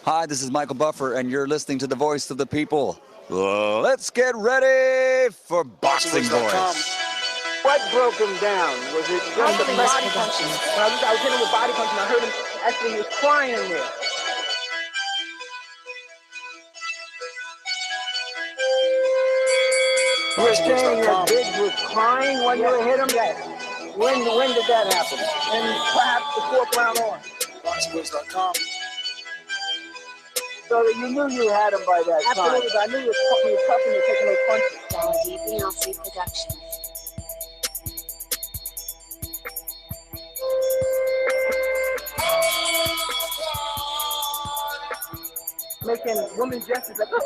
Hi, this is Michael Buffer, and you're listening to the voice of the people. Let's get ready for Boxing Voice. What broke him down? Was it just the body punching? When I was hitting him with body punching, I heard him actually, he was crying there. You're saying that Gibbs was crying when you hit him? Yes. When did that happen? And perhaps the fourth round on. BoxingVoice.com. So that you knew you had him by that time. Absolutely, but I knew he was tough and he was taking those punches. Productions. Making woman gestures like, oh.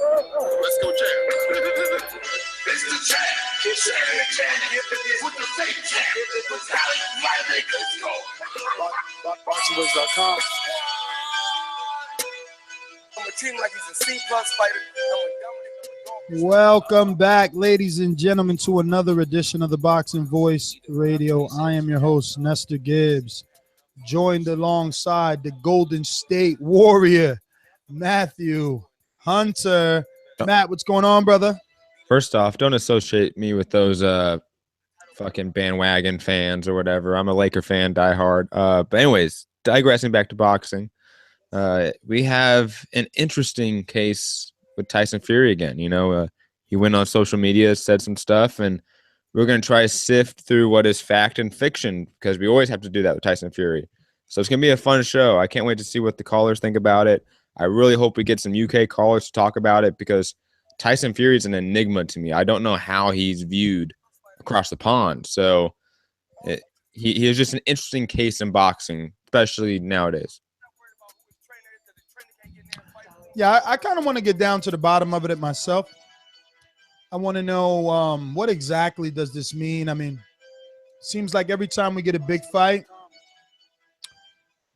Let's go, champ. It's the champ. Keep sharing the champ. With the fake champ. With talent, live, let's go. BoxingVoice.com. I'm a team like he's a C-plus fighter. Welcome back, ladies and gentlemen, to another edition of the Boxing Voice Radio. I am your host, Nestor Gibbs, joined alongside the Golden State Warrior, Matthew Hunter. Matt, what's going on, brother? First off, don't associate me with those fucking bandwagon fans or whatever. I'm a Laker fan, diehard. But anyways, digressing back to boxing, we have an interesting case with Tyson Fury again. You know, he went on social media, said some stuff, and we're going to try to sift through what is fact and fiction because we always have to do that with Tyson Fury. So it's going to be a fun show. I can't wait to see what the callers think about it. I really hope we get some UK callers to talk about it because Tyson Fury is an enigma to me. I don't know how he's viewed across the pond. So he is just an interesting case in boxing, especially nowadays. Yeah, I kind of want to get down to the bottom of it myself. I want to know what exactly does this mean? I mean, seems like every time we get a big fight,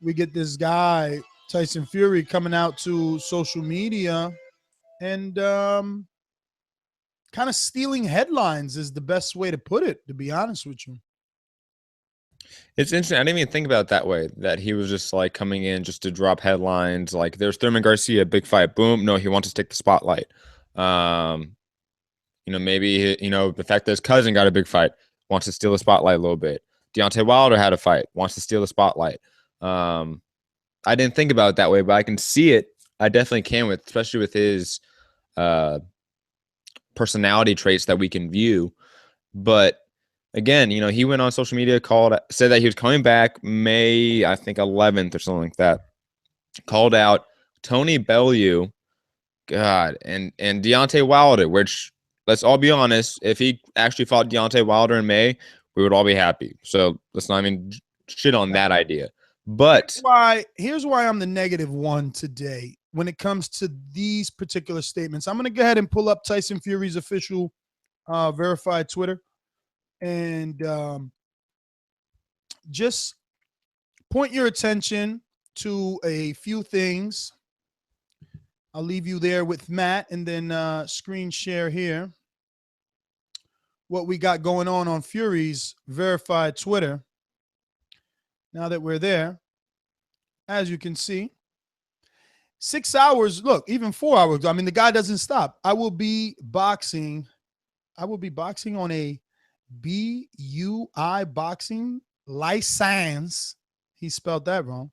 we get this guy, Tyson Fury, coming out to social media and kind of stealing headlines is the best way to put it, to be honest with you. It's interesting. I didn't even think about it that way, that he was just like coming in just to drop headlines. Like there's Thurman Garcia, big fight. Boom. No, he wants to take the spotlight. You know, maybe, you know, the fact that his cousin got a big fight, wants to steal the spotlight a little bit. Deontay Wilder had a fight, wants to steal the spotlight. I didn't think about it that way, but I can see it. I definitely can with, especially with his personality traits that we can view. But again, you know, he went on social media, said that he was coming back May, I think 11th or something like that. Called out Tony Bellew, God, and Deontay Wilder, which, let's all be honest, if he actually fought Deontay Wilder in May, we would all be happy. So let's not even shit on that idea. But here's why I'm the -1 today when it comes to these particular statements. I'm going to go ahead and pull up Tyson Fury's official verified Twitter and just point your attention to a few things. I'll leave you there with Matt and then screen share here what we got going on Fury's verified Twitter. Now that we're there, as you can see, 6 hours, look, even 4 hours. I mean, the guy doesn't stop. I will be boxing on a BUI boxing license. He spelled that wrong.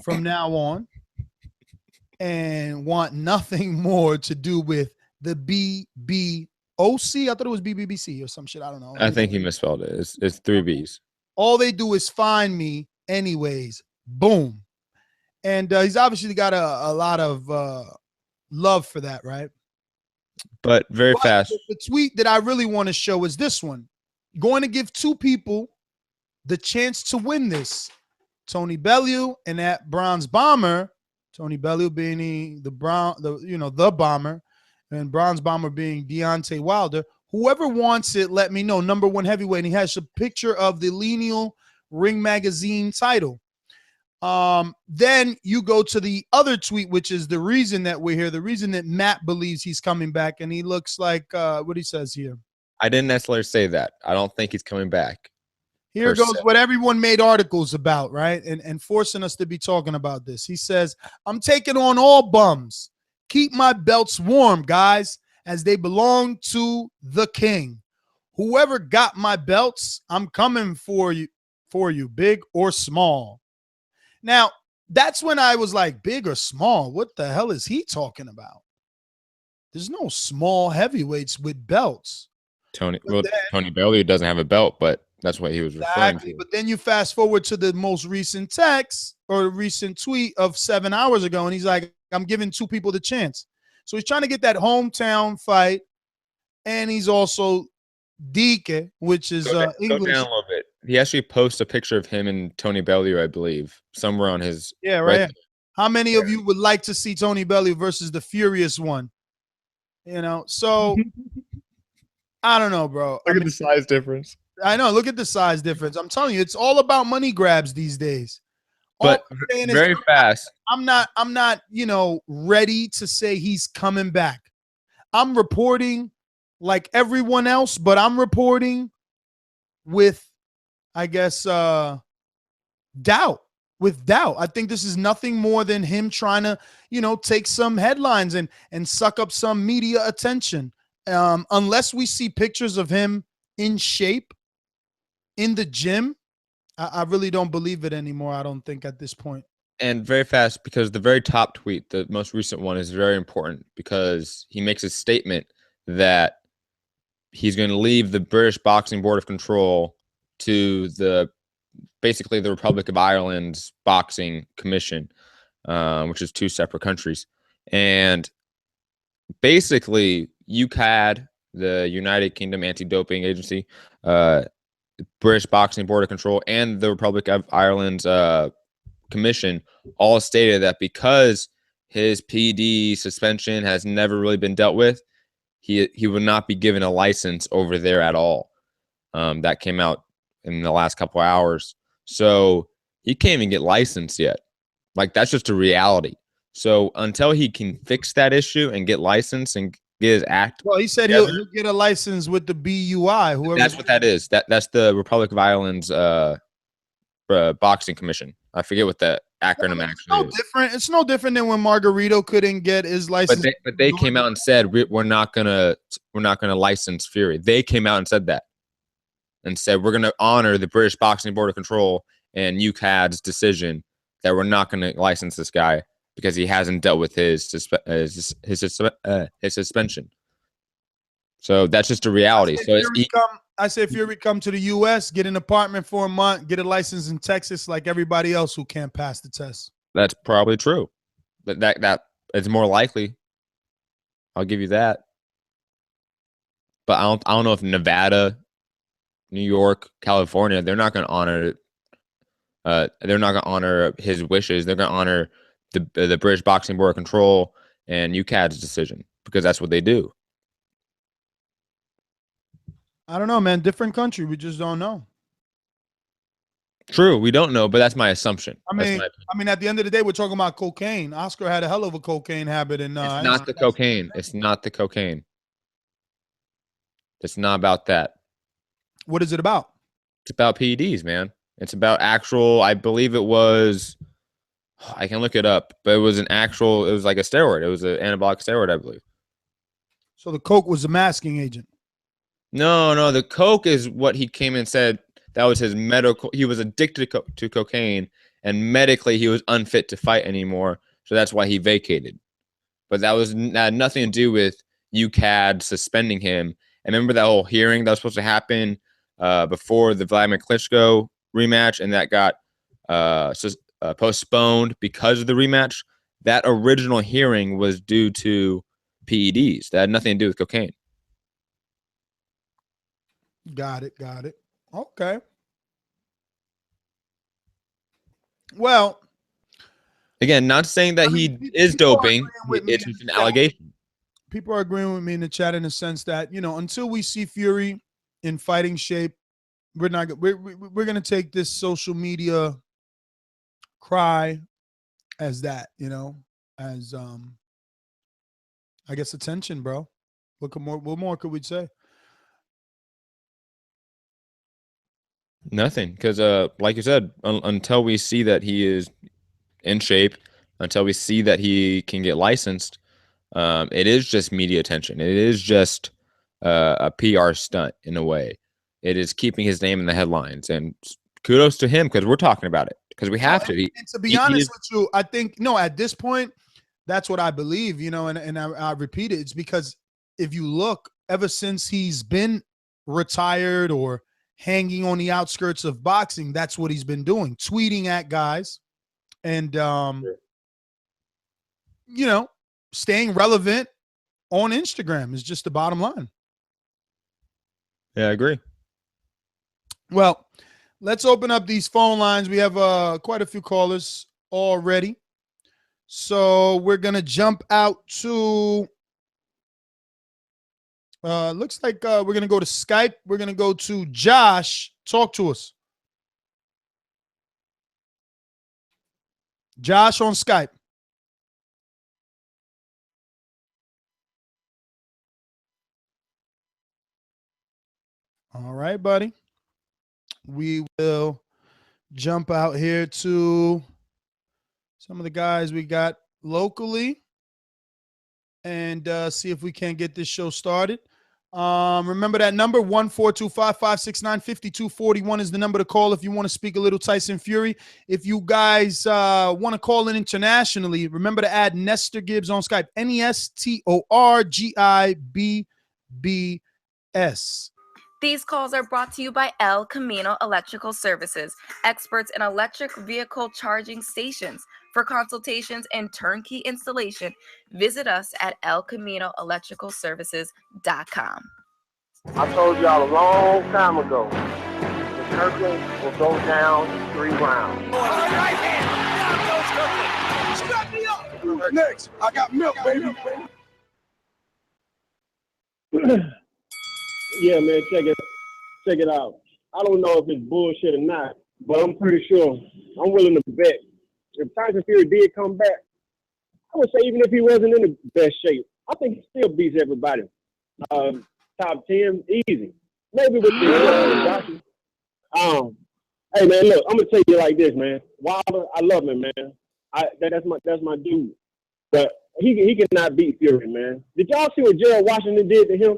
From now on, and want nothing more to do with the BBOC. I thought it was BBBC or some shit. I don't know. I think he misspelled it. It's 3 B's. All they do is find me anyways. Boom. And he's obviously got a lot of love for that, right? But very fast. The tweet that I really want to show is this one. Going to give two people the chance to win this. Tony Bellew and that Bronze Bomber. Tony Bellew being the Bomber, and Bronze Bomber being Deontay Wilder. Whoever wants it, let me know. #1 heavyweight. And he has a picture of the lineal Ring Magazine title. Then you go to the other tweet, which is the reason that we're here, the reason that Matt believes he's coming back, and he looks like what he says here. I didn't necessarily say that. I don't think he's coming back. Here goes what everyone made articles about, right? And forcing us to be talking about this. He says, I'm taking on all bums. Keep my belts warm, guys, as they belong to the king. Whoever got my belts, I'm coming for you, big or small. Now, that's when I was like, big or small? What the hell is he talking about? There's no small heavyweights with belts. Tony Bellew doesn't have a belt, but that's what he was referring to. But then you fast forward to the most recent text or recent tweet of 7 hours ago, and he's like, I'm giving 2 people the chance. So he's trying to get that hometown fight, and he's also Dike, which is English. Go down a little bit. He actually posts a picture of him and Tony Bellew, I believe, somewhere on his. Yeah, right. How many of you would like to see Tony Bellew versus the Furious One? You know, so I don't know, bro. Look at the size difference. I know. Look at the size difference. I'm telling you, it's all about money grabs these days. But very fast. I'm not, you know, ready to say he's coming back. I'm reporting like everyone else, but I'm reporting with, I guess, doubt. With doubt. I think this is nothing more than him trying to, you know, take some headlines and suck up some media attention. Unless we see pictures of him in shape in the gym, I really don't believe it anymore. I don't think at this point. And very fast, because the very top tweet, the most recent one, is very important because he makes a statement that he's going to leave the British Boxing Board of Control to basically the Republic of Ireland's Boxing Commission, which is 2 separate countries. And basically, UKAD, the United Kingdom Anti-Doping Agency, British Boxing Board of Control, and the Republic of Ireland's commission all stated that because his PD suspension has never really been dealt with, he would not be given a license over there at all. That came out in the last couple of hours. So he can't even get licensed yet. Like, that's just a reality. So until he can fix that issue and get licensed and get his act. Well, he said he'll get a license with the BUI. Whoever. That's what that is. That's the Republic of Ireland's Boxing Commission. I forget what the acronym actually is. It's no different than when Margarito couldn't get his license. But they came out and said we're not gonna license Fury. They came out and said that, and said we're gonna honor the British Boxing Board of Control and UKAD's decision that we're not gonna license this guy because he hasn't dealt with his suspension. So that's just a reality. I say Fury come to the U.S., get an apartment for a month, get a license in Texas like everybody else who can't pass the test. That's probably true. That is more likely. I'll give you that. But I don't know if Nevada, New York, California, they're not going to honor they're not going to honor his wishes. They're going to honor the British Boxing Board of Control and UKAD's decision because that's what they do. I don't know, man. Different country. We just don't know. True. We don't know, but that's my assumption. I mean, at the end of the day, we're talking about cocaine. Oscar had a hell of a cocaine habit. And it's not the cocaine. It's not the cocaine. It's not about that. What is it about? It's about PEDs, man. It's about actual, I believe it was, I can look it up, but it was like a steroid. It was an anabolic steroid, I believe. So the coke was a masking agent. No, the coke is what he came and said that was his medical. He was addicted to cocaine, and medically he was unfit to fight anymore. So that's why he vacated. But that had nothing to do with UKAD suspending him. And remember that whole hearing that was supposed to happen before the Vladimir Klitschko rematch, and that got postponed because of the rematch? That original hearing was due to PEDs. That had nothing to do with cocaine. Got it. Okay. Well, again, not saying that he is doping. It's just an allegation. People are agreeing with me in the chat in the sense that, you know, until we see Fury in fighting shape, we're going to take this social media cry as that, you know, as I guess attention, bro. What more could we say? Nothing, because like you said, until we see that he is in shape, until we see that he can get licensed, it is just media attention. It is just a PR stunt in a way. It is keeping his name in the headlines, and kudos to him because we're talking about it because we have to. And to be honest with you, I think at this point, that's what I believe. And I repeat it. It's because if you look, ever since he's been retired or hanging on the outskirts of boxing, that's what he's been doing, tweeting at guys and staying relevant on Instagram is just the bottom line. Yeah, I agree. Well, let's open up these phone lines. We have quite a few callers already. So we're going to jump out to looks like we're going to go to Skype. We're going to go to Josh. Talk to us. Josh on Skype. All right, buddy. We will jump out here to some of the guys we got locally and see if we can get this show started. Remember that number, 1-425-569-5241 is the number to call if you want to speak a little Tyson Fury. If you guys want to call in internationally, remember to add Nestor Gibbs on Skype, NESTORGIBBS. These calls are brought to you by El Camino Electrical Services, experts in electric vehicle charging stations. For consultations and turnkey installation, visit us at elcaminoelectricalservices.com. I told y'all a long time ago, the Kirkland will go down in 3 rounds. Right hand. Down goes Kirkland. Strap me up. Next, I got milk, baby. Yeah, man, check it out. I don't know if it's bullshit or not, but I'm pretty sure I'm willing to bet if Tyson Fury did come back, I would say even if he wasn't in the best shape, I think he still beats everybody. Top 10, easy. Maybe with the hey man, look, I'm gonna tell you like this, man. Wilder, I love him, man. That's my dude. But he cannot beat Fury, man. Did y'all see what Gerald Washington did to him?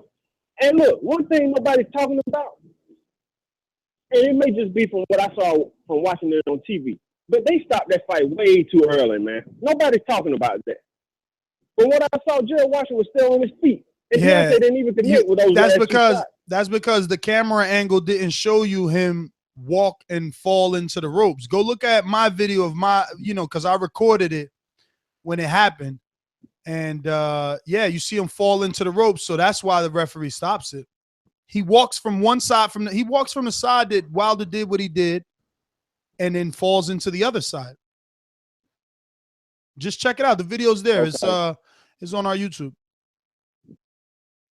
And look, one thing nobody's talking about, and it may just be from what I saw from watching it on TV, but they stopped that fight way too early, man. Nobody's talking about that. But what I saw, Gerald Washington was still on his feet. And Yeah, Deontay didn't even connect with those. That's because the camera angle didn't show you him walk and fall into the ropes. Go look at my video of because I recorded it when it happened. And you see him fall into the ropes, so that's why the referee stops it. He walks from one side he walks from the side that Wilder did what he did, and then falls into the other side. Just check it out. The video's there. Okay. It's on our YouTube.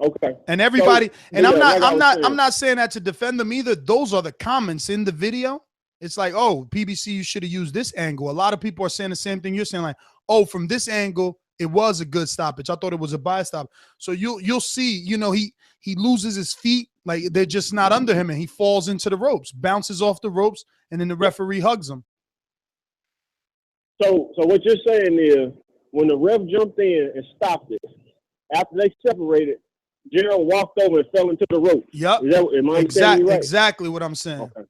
Okay. And everybody, I'm not saying that to defend them either. Those are the comments in the video. It's like, oh, PBC, you should have used this angle. A lot of people are saying the same thing you're saying, like, oh, from this angle, it was a good stoppage. I thought it was a bias stop. So you'll see, he loses his feet, like they're just not under him, and he falls into the ropes, bounces off the ropes, and then the referee hugs him. So what you're saying is when the ref jumped in and stopped it, after they separated, Gerald walked over and fell into the rope. Yep. Exactly what I'm saying. Okay.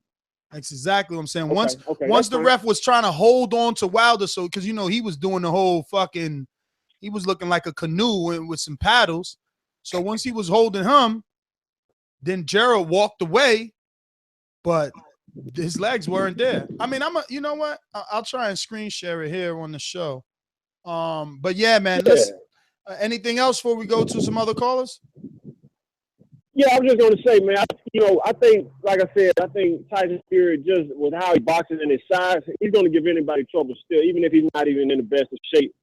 That's exactly what I'm saying. Once the ref was trying to hold on to Wilder, so because he was doing the whole fucking, he was looking like a canoe with some paddles. So once he was holding him, then Gerald walked away, but his legs weren't there. I mean, you know what? I'll try and screen share it here on the show. But yeah, man, let's. Anything else before we go to some other callers? Yeah, I'm just going to say, man, I think, like I said, I think Tyson Fury, just with how he boxes and his size, he's going to give anybody trouble still, even if he's not even in the best of shape.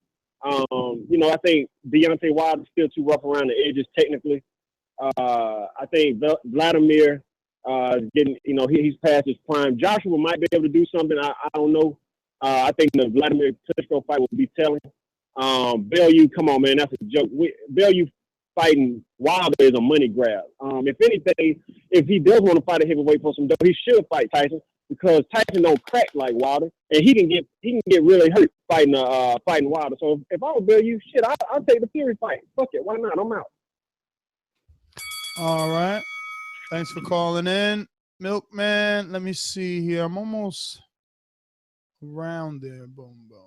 I think Deontay Wilder's still too rough around the edges technically. I think Vladimir getting, he's past his prime. Joshua might be able to do something. I don't know. I think the Vladimir Klitschko fight will be telling. Bellew, come on, man, that's a joke. Bellew fighting Wilder is a money grab. If anything, if he does want to fight a heavyweight for some dough, he should fight Tyson because Tyson don't crack like Wilder, and he can get really hurt fighting Wilder. So if I were Bellew, shit, I'll take the Fury fight. Fuck it, why not? I'm out. All right. Thanks for calling in, Milkman. Let me see here. I'm almost around there. Boom, boom.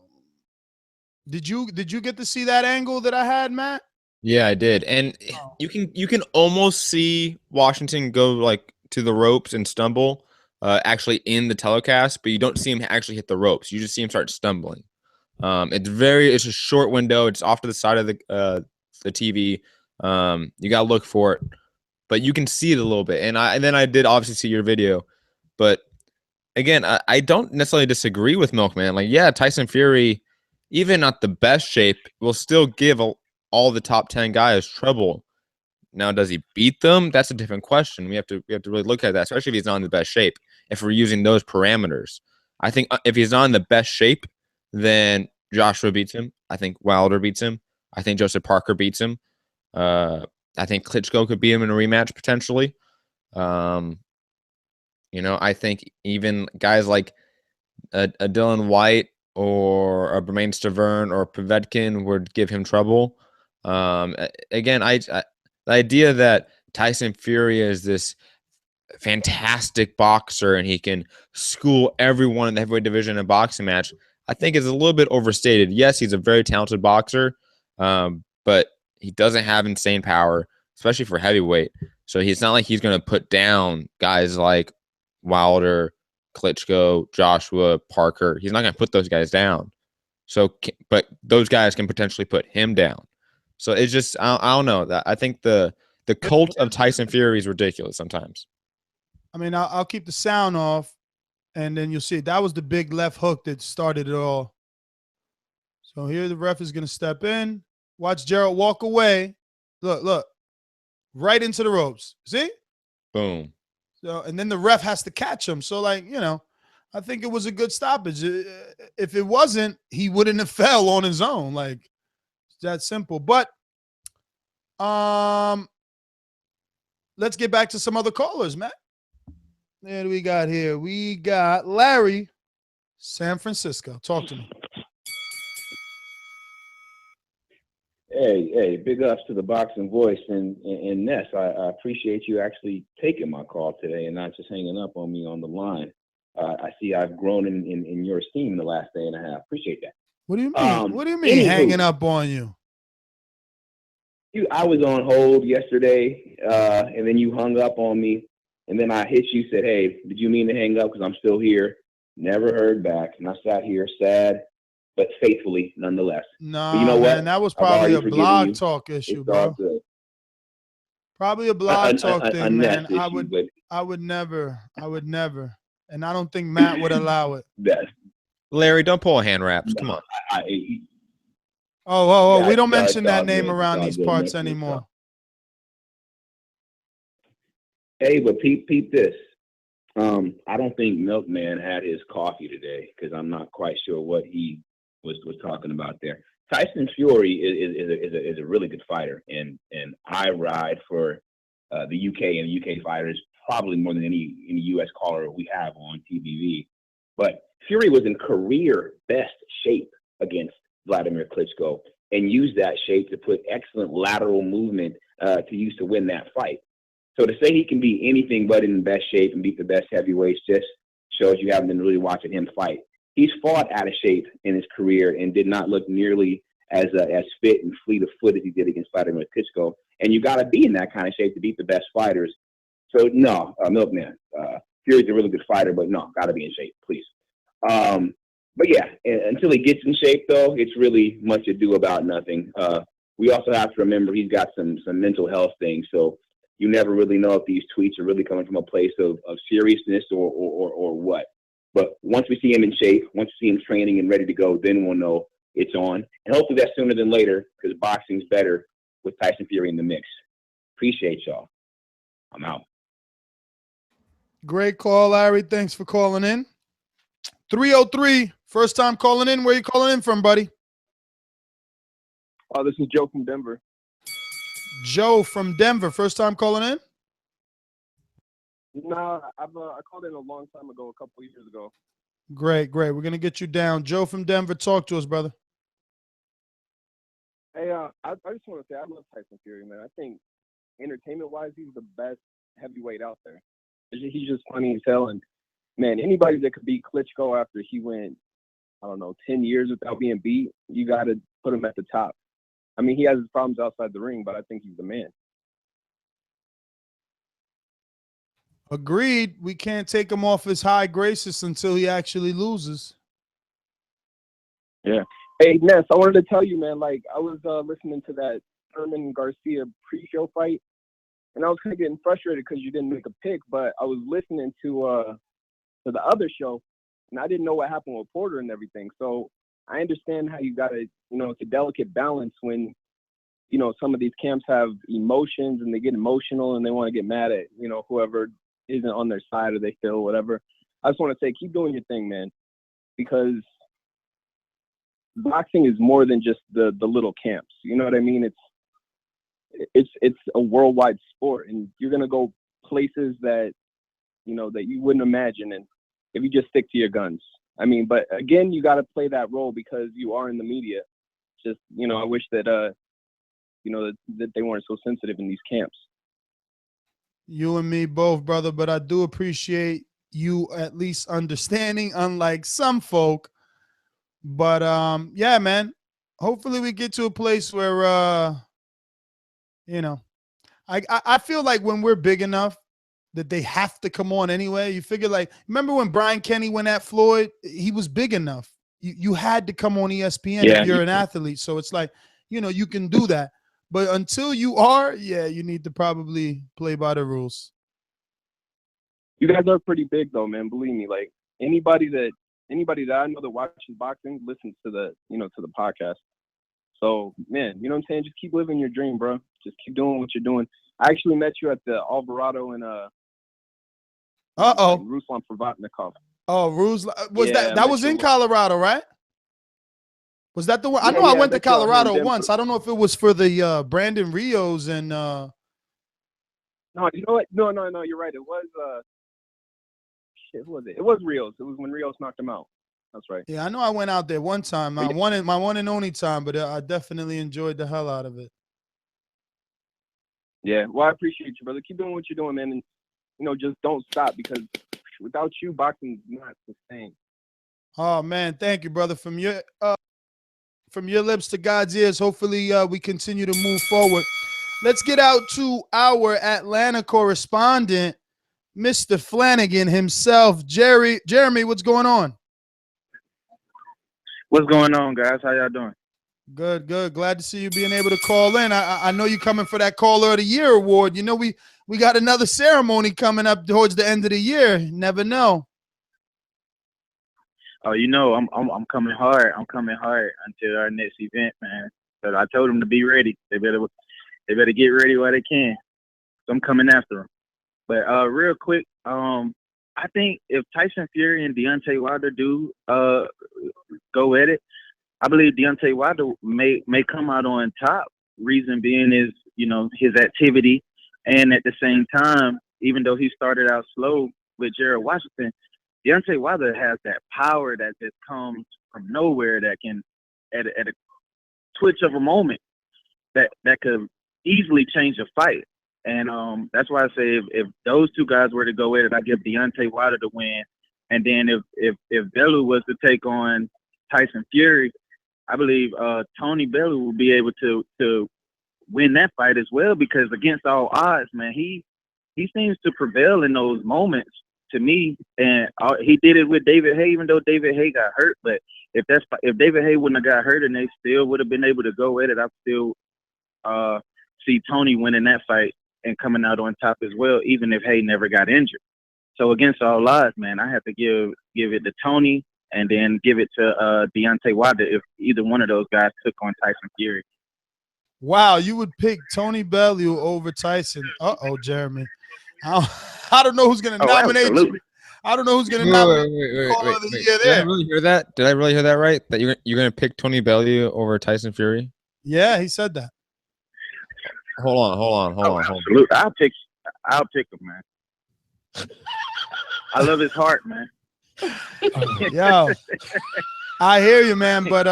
Did you get to see that angle that I had, Matt? Yeah, I did. And you can almost see Washington go like to the ropes and stumble actually in the telecast, but you don't see him actually hit the ropes. You just see him start stumbling. It's a short window. It's off to the side of the TV. You got to look for it, but you can see it a little bit. And then I did obviously see your video, but again, I don't necessarily disagree with Milkman. Like, yeah, Tyson Fury, even not the best shape, will still give all the top 10 guys trouble. Now, does he beat them? That's a different question. We have to really look at that, especially if he's not in the best shape. If we're using those parameters, I think if he's not in the best shape, then Joshua beats him. I think Wilder beats him. I think Joseph Parker beats him. I think Klitschko could beat him in a rematch potentially. I think even guys like a Dylan White or a Bermain Stavern or Povetkin would give him trouble. Again, the idea that Tyson Fury is this fantastic boxer and he can school everyone in the heavyweight division in a boxing match, I think is a little bit overstated. Yes, he's a very talented boxer, but he doesn't have insane power, especially for heavyweight. So it's not like he's going to put down guys like Wilder, Klitschko, Joshua, Parker. He's not going to put those guys down. But those guys can potentially put him down. So it's just, I don't know. I think the cult of Tyson Fury is ridiculous sometimes. I mean, I'll keep the sound off, and then you'll see that was the big left hook that started it all. So here the ref is going to step in. Watch Gerald walk away. Look. Right into the ropes. See? Boom. So, and then the ref has to catch him. So, I think it was a good stoppage. If it wasn't, he wouldn't have fell on his own. Like, it's that simple. But let's get back to some other callers, Matt. What do we got here? We got Larry, San Francisco. Talk to me. Hey, big ups to the Boxing Voice and Ness. I appreciate you actually taking my call today and not just hanging up on me on the line. I see I've grown in your esteem in the last day and a half. Appreciate that. What do you mean? What do you mean hanging up on you? I was on hold yesterday, and then you hung up on me, and then I hit you, said, hey, did you mean to hang up? Because I'm still here. Never heard back. And I sat here sad, but faithfully nonetheless. No, you know man, what? that was probably a blog talk issue, bro. Probably a blog talk thing, man. Issue, I would never. And I don't think Matt would allow it. Larry, don't pull hand wraps. Come on. We don't mention that name around these parts anymore. Hey, but peep this. I don't think Milkman had his coffee today because I'm not quite sure what he was talking about there. Tyson Fury is a really good fighter, and I ride for the UK and the UK fighters probably more than any US caller we have on TBV. But Fury was in career best shape against Vladimir Klitschko and used that shape to put excellent lateral movement to use to win that fight. So to say he can be anything but in the best shape and beat the best heavyweights just shows you haven't been really watching him fight. He's fought out of shape in his career and did not look nearly as fit and fleet of foot as he did against Vladimir Klitschko. And you got to be in that kind of shape to beat the best fighters. So no, Milkman, Fury's a really good fighter, but no, got to be in shape, please. But yeah, until he gets in shape, though, it's really much ado about nothing. We also have to remember he's got some mental health things, so you never really know if these tweets are really coming from a place of seriousness or what. But once we see him in shape, once we see him training and ready to go, then we'll know it's on. And hopefully that's sooner than later because boxing's better with Tyson Fury in the mix. Appreciate y'all. I'm out. Great call, Larry. Thanks for calling in. 303, first time calling in. Where you calling in from, buddy? This is Joe from Denver. Joe from Denver, first time calling in? No, I called in a long time ago, a couple years ago. Great, great. We're going to get you down. Joe from Denver, talk to us, brother. Hey, I just want to say I love Tyson Fury, man. I think entertainment-wise, he's the best heavyweight out there. He's just funny as hell. And, man, anybody that could beat Klitschko after he went, I don't know, 10 years without being beat, you got to put him at the top. I mean, he has his problems outside the ring, but I think he's the man. Agreed. We can't take him off his high graces until he actually loses. Yeah. Hey, Ness, I wanted to tell you, man, like, I was listening to that Herman Garcia pre-show fight, and I was kind of getting frustrated because you didn't make a pick, but I was listening to the other show, and I didn't know what happened with Porter and everything. So I understand how you got to, it's a delicate balance when, some of these camps have emotions and they get emotional and they want to get mad at, whoever isn't on their side or they feel whatever. I just want to say, keep doing your thing, man, because boxing is more than just the little camps. You know what I mean? It's a worldwide sport, and you're gonna go places that that you wouldn't imagine, and if you just stick to your guns. I mean, but again, you got to play that role because you are in the media. Just I wish that that they weren't so sensitive in these camps. You and me both, brother, but I do appreciate you at least understanding, unlike some folk. But yeah, man, hopefully we get to a place where I feel like when we're big enough that they have to come on anyway. You figure, like, remember when Brian Kenny went at Floyd? He was big enough. You had to come on ESPN if you're an athlete. So it's like, you can do that. But until you are, you need to probably play by the rules. You guys are pretty big though, man. Believe me. Like anybody that I know that watches boxing listens to the podcast. So man, you know what I'm saying? Just keep living your dream, bro. Just keep doing what you're doing. I actually met you at the Alvarado and Ruslan Provatnikov. Oh, Ruslan that was in Colorado, right? Was that the one? I know I went to Colorado once. I don't know if it was for the Brandon Rios and No, you know what? No, you're right. It was who was it? It was Rios. It was when Rios knocked him out. That's right. Yeah, I know I went out there one time. My one and only time, but I definitely enjoyed the hell out of it. Yeah, well, I appreciate you, brother. Keep doing what you're doing, man, and just don't stop because without you, boxing's not the same. Oh man, thank you, brother. From your lips to God's ears. Hopefully, we continue to move forward. Let's get out to our Atlanta correspondent, Mr. Flanagan himself, Jeremy. What's going on? What's going on, guys? How y'all doing? Good. Glad to see you being able to call in. I know you're coming for that Caller of the Year award. We got another ceremony coming up towards the end of the year. Never know. Oh, I'm coming hard. I'm coming hard until our next event, man. But I told them to be ready. They better get ready while they can. So I'm coming after them. But real quick, I think if Tyson Fury and Deontay Wilder do go at it, I believe Deontay Wilder may come out on top. Reason being is, his activity, and at the same time, even though he started out slow with Gerald Washington, Deontay Wilder has that power that just comes from nowhere that can, at a twitch of a moment, that could easily change a fight. And that's why I say if those two guys were to go at it, I give Deontay Wilder the win. And then if Bellew was to take on Tyson Fury, I believe Tony Bellew will be able to win that fight as well, because against all odds, man, he seems to prevail in those moments to me. And he did it with David Haye, even though David Haye got hurt. But if David Haye wouldn't have got hurt and they still would have been able to go at it, I still see Tony winning that fight and coming out on top as well, even if Haye never got injured. So against all odds, man, I have to give it to Tony and then give it to Deontay Wilder if either one of those guys took on Tyson Fury. Wow, you would pick Tony Bellew over Tyson. Jeremy. I don't know who's going to nominate you. I don't know who's going to nominate wait. Did I really hear that? Did I really hear that right? That you're going to pick Tony Bellew over Tyson Fury? Yeah, he said that. Hold on. Absolutely. I'll pick him, man. I love his heart, man. Yo, I hear you, man. But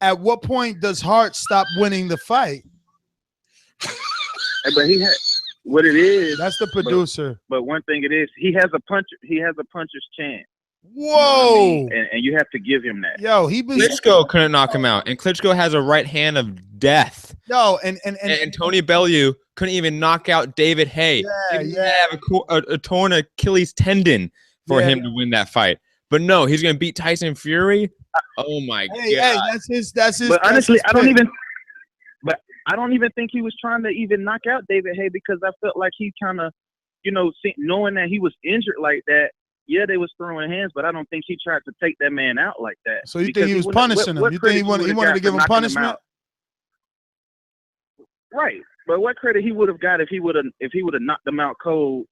at what point does Hart stop winning the fight? But he had what it is. That's the producer. But one thing it is, he has a puncher. He has a puncher's chance. Whoa! You know what I mean? And you have to give him that. Yo, he was. Klitschko couldn't knock him out, and Klitschko has a right hand of death. Yo, and Tony Bellew couldn't even knock out David Hay. Yeah, he didn't have a torn Achilles tendon for him to win that fight. But no, he's gonna beat Tyson Fury. Oh my god! Hey, that's his. But honestly, I don't even think he was trying to even knock out David Hay, because I felt like he kind of, knowing that he was injured like that. Yeah, they was throwing hands, but I don't think he tried to take that man out like that. So you think he was punishing him? You think he wanted to give him punishment? Right, but what credit he would have got if he would have knocked him out cold,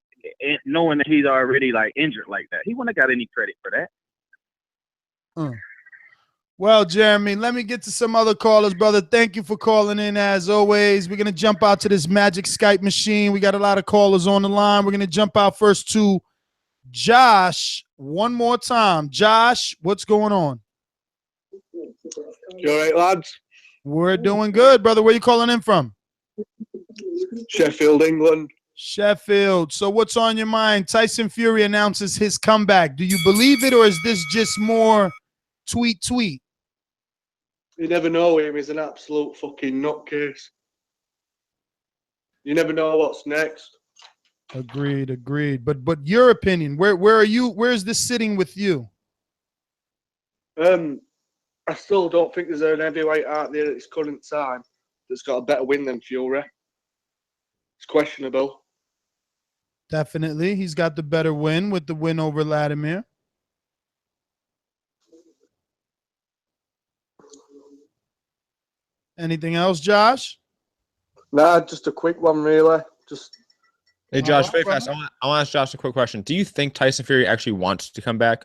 knowing that he's already like injured like that? He wouldn't have got any credit for that. Well, Jeremy, let me get to some other callers, brother. Thank you for calling in as always. We're gonna jump out to this magic Skype machine. We got a lot of callers on the line. We're gonna jump out first to Josh one more time. Josh, what's going on? You all right, lads? We're doing good, brother. Where you calling in from? Sheffield, England. Sheffield. So what's on your mind? Tyson Fury announces his comeback. Do you believe it, or is this just more tweet? You never know him. He's an absolute fucking nutcase. You never know what's next. Agreed. But your opinion, where are you? Where is this sitting with you? I still don't think there's an heavyweight out there at this current time that's got a better win than Fury. It's questionable. Definitely. He's got the better win with the win over Vladimir. Anything else, Josh? Nah, just a quick one, really. Hey, Josh, very fast. I want to ask Josh a quick question. Do you think Tyson Fury actually wants to come back?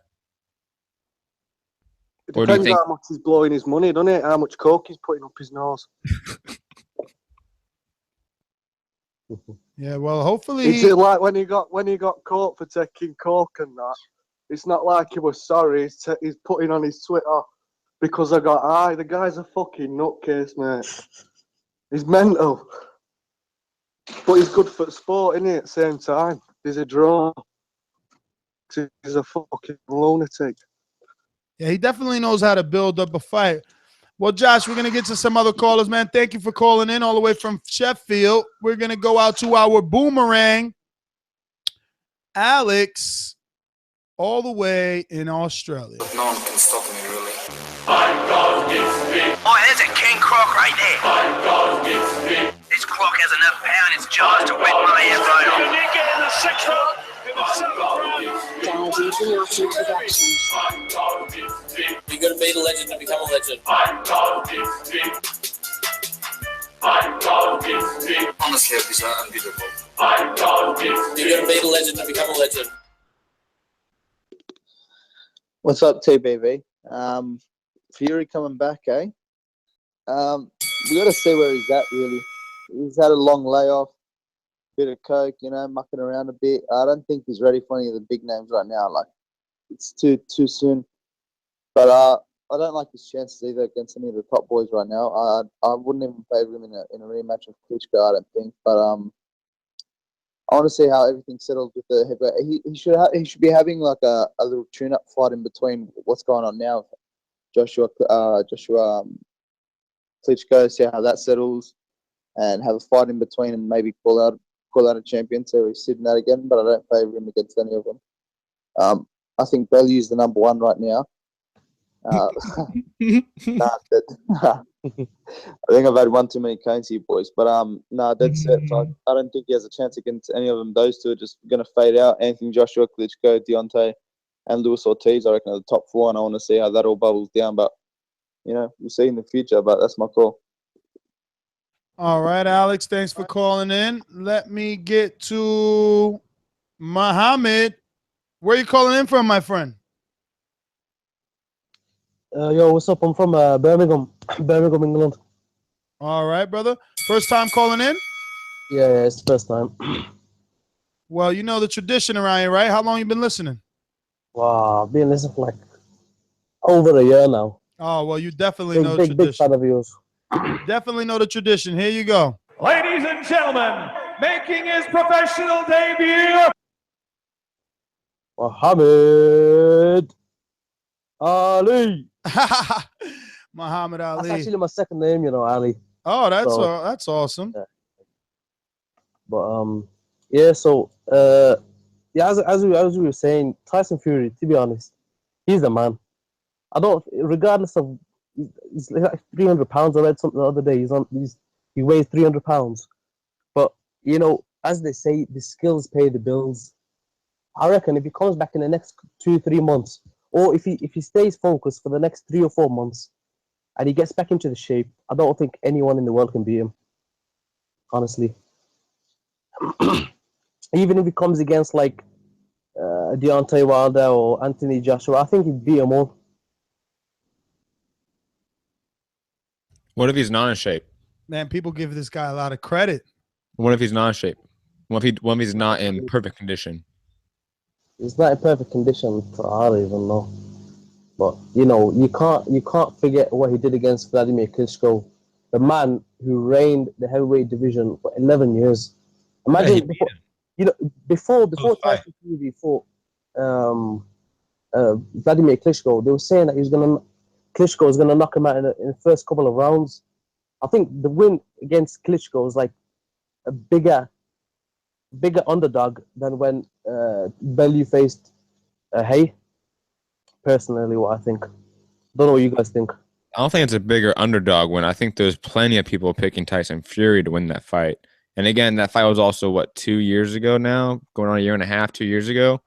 It depends how much he's blowing his money, doesn't it? How much coke he's putting up his nose. Yeah, well, hopefully. It's like when he got caught for taking coke and that. It's not like he was sorry. He's putting on his Twitter because I got high. The guy's a fucking nutcase, mate. He's mental. But he's good for sport, isn't he, at the same time? He's a draw. He's a fucking lunatic. Yeah, he definitely knows how to build up a fight. Well, Josh, we're going to get to some other callers, man. Thank you for calling in all the way from Sheffield. We're going to go out to our boomerang, Alex, all the way in Australia. No one can stop me, really. Oh, there's a king croc right there. This croc has enough power in its jaws to whip my ass right off. Unique in the sixth round, in the seventh round. You gotta be the legend to become a legend. Honestly, these are unbeatable. You gotta be the legend to become a legend. What's up, TBV? Fury coming back, eh? We got to see where he's at, really. He's had a long layoff, bit of coke, mucking around a bit. I don't think he's ready for any of the big names right now. Like, it's too soon. But I don't like his chances either against any of the top boys right now. I wouldn't even favour him in a rematch of Klitschko, I don't think. But I want to see how everything settles with the heavyweight. He should be having like a little tune-up fight in between what's going on now. Joshua Klitschko, see how that settles, and have a fight in between, and maybe call out a champion so he's sitting that again. But I don't favour him against any of them. I think Bellew is the number one right now. I think I've had one too many cones here, boys. But that's it. So I don't think he has a chance against any of them. Those two are just going to fade out. Anthony Joshua, Klitschko, Deontay, and Luis Ortiz, I reckon, are the top four, and I want to see how that all bubbles down. But, we'll see in the future, but that's my call. All right, Alex, thanks for calling in. Let me get to Muhammad. Where are you calling in from, my friend? Yo, what's up? I'm from Birmingham, England. All right, brother. First time calling in? Yeah, it's the first time. Well, you know the tradition around here, right? How long you been listening? Wow, I've been listening for like over a year now. Oh, well, you definitely know the Big tradition. fan of yours. Definitely know the tradition. Here you go. Ladies and gentlemen, making his professional debut. Muhammad Ali. Muhammad Ali. That's actually my second name, you know, Ali. Oh, that's So, that's awesome. Yeah. But yeah. So yeah, as we were saying, Tyson Fury. To be honest, he's the man. I don't, regardless of, he's like 300 pounds. I read something the other day. He weighs 300 pounds. But you know, as they say, the skills pay the bills. I reckon if he comes back in the next 2-3 months, or if he stays focused for the next 3 or 4 months, and he gets back into the shape, I don't think anyone in the world can beat him. Honestly, even if he comes against like Deontay Wilder or Anthony Joshua, I think he'd beat them all. What if he's not in shape? Man, people give this guy a lot of credit. What if he's not in shape? What if he's not in perfect condition? He's not in perfect condition. I don't even know. But you know, you can't forget what he did against Vladimir Klitschko, the man who reigned the heavyweight division for 11 years. Imagine before Tyson Fury fought Vladimir Klitschko, they were saying that Klitschko was gonna knock him out in the first couple of rounds. I think the win against Klitschko was like a bigger underdog than when Bellew faced Hay. Personally, what I think. Don't know what you guys think. I don't think it's a bigger underdog when I think there's plenty of people picking Tyson Fury to win that fight. And again, that fight was also, 2 years ago now? Going on a year and a half, 2 years ago?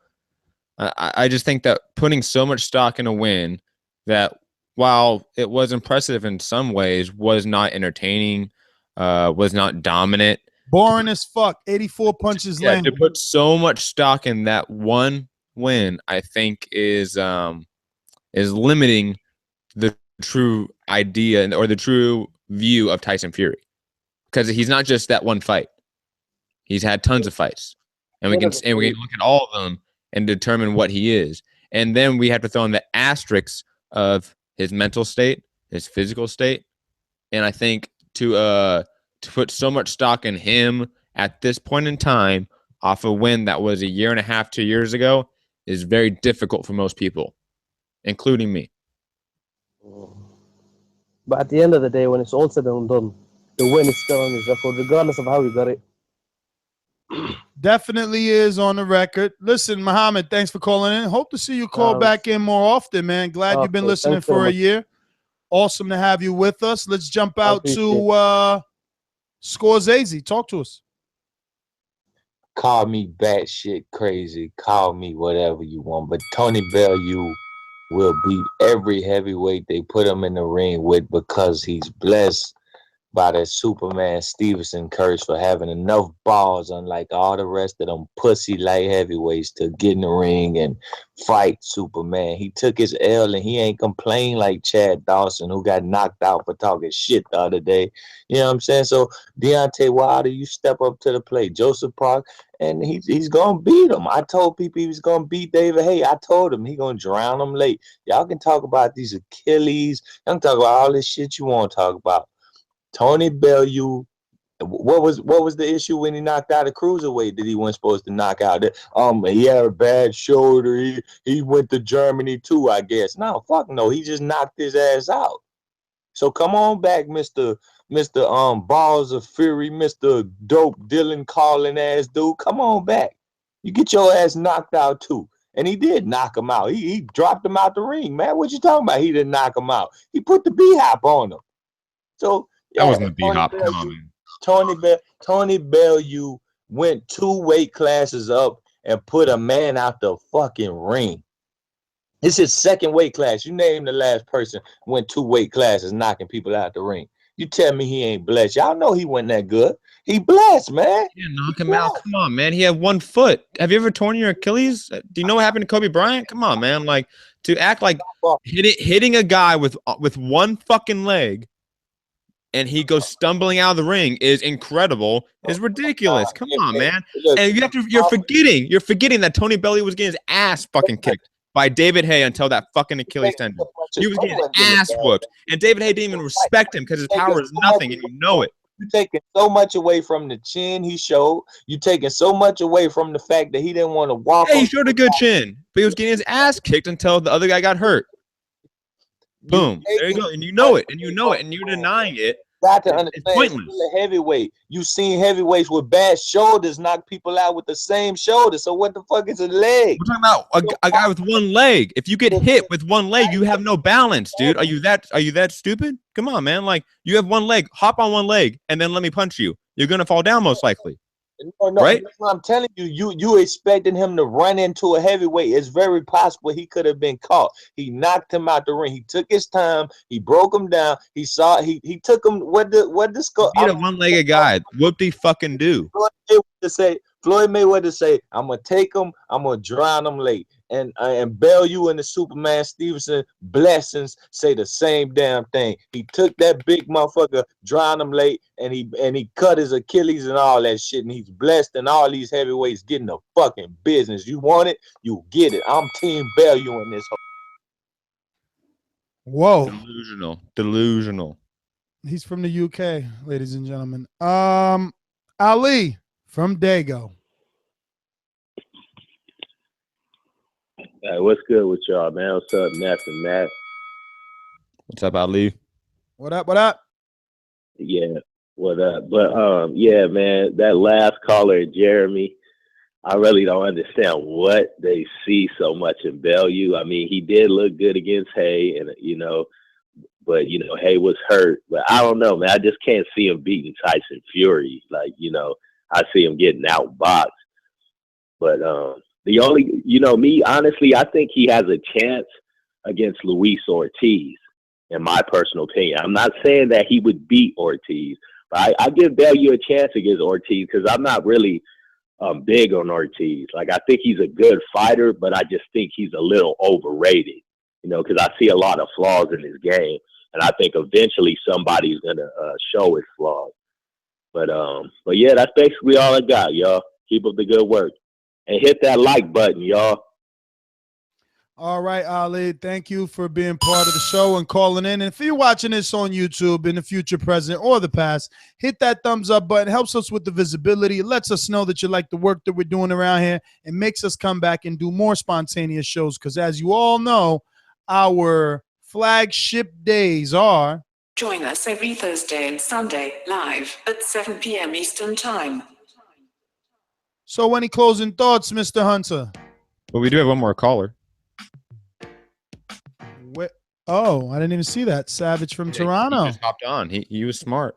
I just think that putting so much stock in a win that while it was impressive in some ways, was not entertaining, was not dominant. Boring as fuck. 84 punches landed. To put so much stock in that one win, I think is limiting the true idea or the true view of Tyson Fury, because he's not just that one fight. He's had tons of fights, and we can look at all of them and determine what he is. And then we have to throw in the asterisks of his mental state, his physical state, and I think to put so much stock in him at this point in time off a win that was a year and a half, 2 years ago is very difficult for most people, including me. But at the end of the day, when it's all said and done, the win is still on his record, regardless of how he got it. Definitely is on the record. Listen, Muhammad, thanks for calling in. Hope to see you call back in more often, man. Glad you've been listening for a year. Awesome to have you with us. Let's jump out to Scorsese. Talk to us. Call me batshit crazy. Call me whatever you want. But Tony Bellew will beat every heavyweight they put him in the ring with, because he's blessed by that Superman Stevenson curse for having enough balls, unlike all the rest of them pussy light heavyweights, to get in the ring and fight Superman. He took his L and he ain't complained like Chad Dawson, who got knocked out for talking shit the other day. You know what I'm saying? So Deontay Wilder, you step up to the plate. Joseph Park, and he's gonna beat him. I told people he was gonna beat David Haye. I told him he gonna drown him late. Y'all can talk about these Achilles. Y'all can talk about all this shit you want to talk about. Tony Bellew, what was the issue when he knocked out a cruiserweight that he wasn't supposed to knock out? He had a bad shoulder. He went to Germany too, I guess. No, fuck no. He just knocked his ass out. So come on back, Mr. Balls of Fury, Mr. Dope Dylan calling ass dude. Come on back. You get your ass knocked out too. And he did knock him out. He dropped him out the ring, man. What you talking about? He didn't knock him out. He put the B-hop on him. So that wasn't a B-hop. Tony Bellew went 2 weight classes up and put a man out the fucking ring. It's his second weight class. You name the last person went 2 weight classes knocking people out the ring. You tell me he ain't blessed. Y'all know he wasn't that good. He blessed, man. Yeah, knock him out. Come on, man. He had 1 foot. Have you ever torn your Achilles? Do you know what happened to Kobe Bryant? Come on, man. Like, to act like hitting a guy with 1 fucking leg and he goes stumbling out of the ring is incredible, is ridiculous. Come on, man. And you're forgetting that Tony Bellew was getting his ass fucking kicked by David Haye until that fucking Achilles tendon. He was getting his ass whooped. And David Haye didn't even respect him because his power is nothing, and you know it. You're taking so much away from the chin he showed. You're taking so much away from the fact that he didn't want to walk. Yeah, he showed a good chin, but he was getting his ass kicked until the other guy got hurt. Boom. There you go. And you know it. And you're denying it. Got to understand, it's still a heavyweight. You seen heavyweights with bad shoulders knock people out with the same shoulder. So what the fuck is a leg? We're talking about a guy with one leg. If you get hit with one leg, you have no balance, dude. Are you that stupid? Come on, man. Like, you have one leg. Hop on one leg and then let me punch you. You're gonna fall down most likely. No, right? That's what I'm telling you. You expecting him to run into a heavyweight. It's very possible he could have been caught. He knocked him out the ring. He took his time. He broke him down. He took him. What the score? Beat a one-legged guy. Whoop-de fucking do. Floyd Mayweather say, I'm gonna take him. I'm gonna drown him late. And Bellew and the Superman Stevenson blessings say the same damn thing. He took that big motherfucker, drowned him late, and he cut his Achilles and all that shit. And he's blessed, and all these heavyweights getting the fucking business. You want it, you get it. I'm Team Bellew in this. Whoa. Delusional. He's from the UK, ladies and gentlemen. Ali from Dago. Hey, what's good with y'all, man? What's up, Ness and Matt? What's up, Ali? What up? What up? Yeah, what up? But yeah, man, that last caller, Jeremy, I really don't understand what they see so much in Bellew. I mean, he did look good against Haye, and but Haye was hurt. But I don't know, man. I just can't see him beating Tyson Fury. Like, I see him getting outboxed. But the only, me, honestly, I think he has a chance against Luis Ortiz, in my personal opinion. I'm not saying that he would beat Ortiz, but I give Bellew a chance against Ortiz because I'm not really big on Ortiz. Like, I think he's a good fighter, but I just think he's a little overrated, because I see a lot of flaws in his game, and I think eventually somebody's going to show his flaws. But yeah, that's basically all I got, y'all. Keep up the good work. And hit that like button, y'all. All right, Ali. Thank you for being part of the show and calling in. And if you're watching this on YouTube in the future, present, or the past, hit that thumbs up button. It helps us with the visibility. It lets us know that you like the work that we're doing around here and makes us come back and do more spontaneous shows. Because as you all know, our flagship days are... Join us every Thursday and Sunday live at 7 p.m. Eastern Time. So any closing thoughts, Mr. Hunter? Well, we do have one more caller. Oh, I didn't even see that. Savage from Toronto. He just hopped on. He was smart.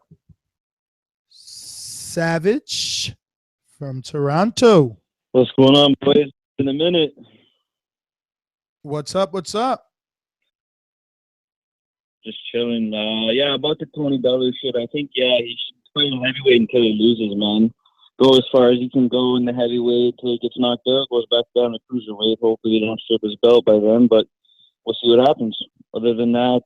Savage from Toronto. What's going on, boys? In a minute. What's up? What's up? Just chilling. Yeah, about the Tony Bellew shit. I think, he should play in heavyweight until he loses, man. Go as far as he can go in the heavyweight till he gets knocked out, goes back down to cruiserweight. Hopefully they don't strip his belt by then, but we'll see what happens. Other than that,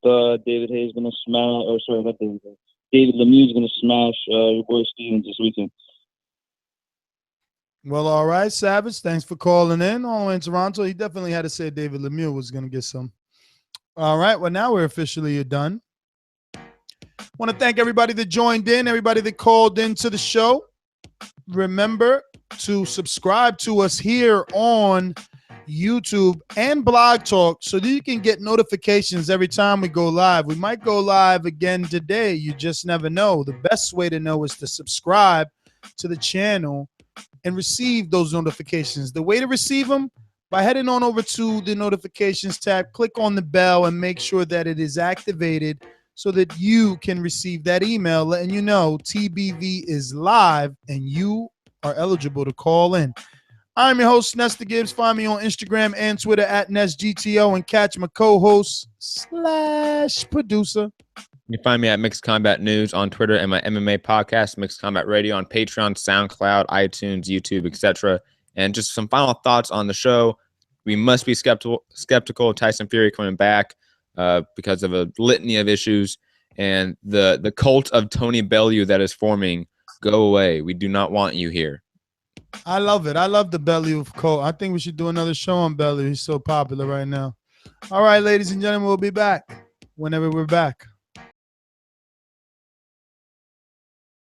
David Haye's going to smash, or sorry, not David Haye. David Lemieux's going to smash your boy Stevens this weekend. Well, all right, Savage. Thanks for calling in. All the way in Toronto. He definitely had to say David Lemieux was going to get some. All right, well, now we're officially done. Want to thank everybody that joined in, everybody that called into the show. Remember to subscribe to us here on YouTube and Blog Talk so that you can get notifications every time we go live. We might go live again today. You just never know. The best way to know is to subscribe to the channel and receive those notifications. The way to receive them, by heading on over to the notifications tab, click on the bell and make sure that it is activated so that you can receive that email letting you know TBV is live and you are eligible to call in. I'm your host, Nestor Gibbs. Find me on Instagram and Twitter at NestGTO and catch my co-host / producer. You can find me at Mixed Combat News on Twitter and my MMA podcast, Mixed Combat Radio, on Patreon, SoundCloud, iTunes, YouTube, etc. And just some final thoughts on the show. We must be skeptical of Tyson Fury coming back because of a litany of issues. And the cult of Tony Bellew that is forming, go away. We do not want you here. I love it. I love the Bellew quote. I think we should do another show on Bellew. He's so popular right now. All right, ladies and gentlemen, we'll be back whenever we're back.